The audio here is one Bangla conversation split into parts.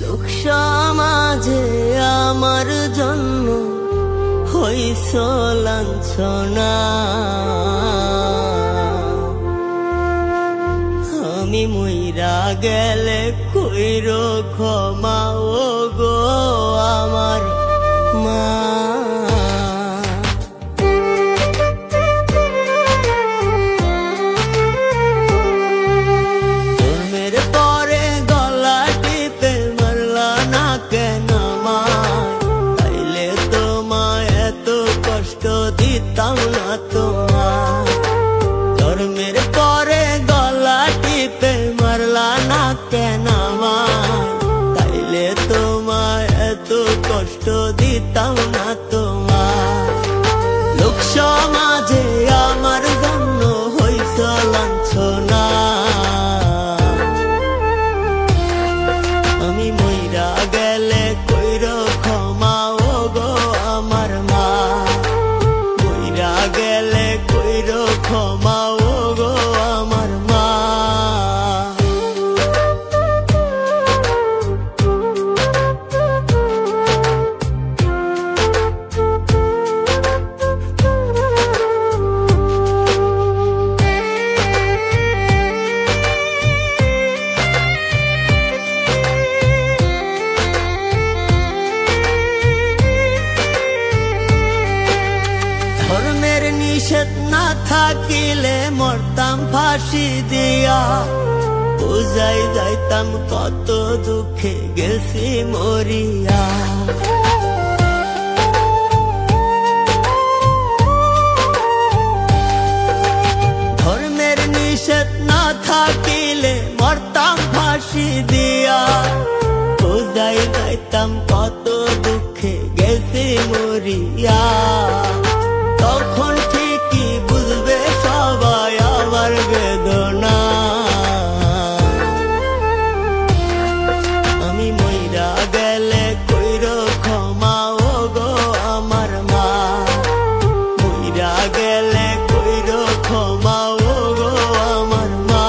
লোক সমাজে আমার জন্য হইছ লাঞ্ছনা, আমি মইরা গেলে কইরো ক্ষমা ও গো আমার মা। জন্মের পরে গলা টিপে মারলা না কেন মা, তাইলে তোমায় এত কষ্ট দিতাম না তোমার। জন্মের পরে গলা টিপে মারলা না কেন মা, তাইলে তোমায় এত কষ্ট দিতাম না তোমার। লোক সমাজে আমার জন্য হইছ লাঞ্ছনা, আমি মইরা গেলে কইরো ক্ষমা ও গো আমার মা, মইরা গেলে কইরো ক্ষমা ও গো আমার মা। ধর্মের নিষেধ না থাকিলে মরতাম ফাঁসি দিয়া, বুঝাই যাইতাম কত দুঃখে গেছি মরিয়া। ধর্মের নিষেধ না থাকিলে মরতাম ফাঁসি দিয়া, বুঝাই যাইতাম কত দুঃখে গেছি মরিয়া। তখন ঠিকই বুঝবে সবাই আমার বেদনা, আমি মইরা গেলে কইরো ক্ষমা ও গো আমার মা, মইরা গেলে কইরো ক্ষমা ও গো আমার মা।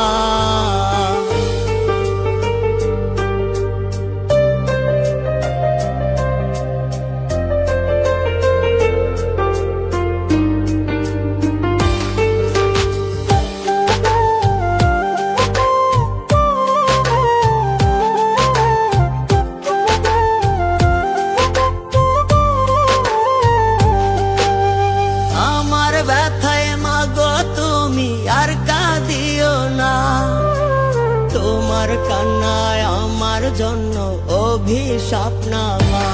ব্যথায় মাগো তুমি আর কাঁদিও না, তোমার কান্নায় আমার জন্য অভিশাপ না মা।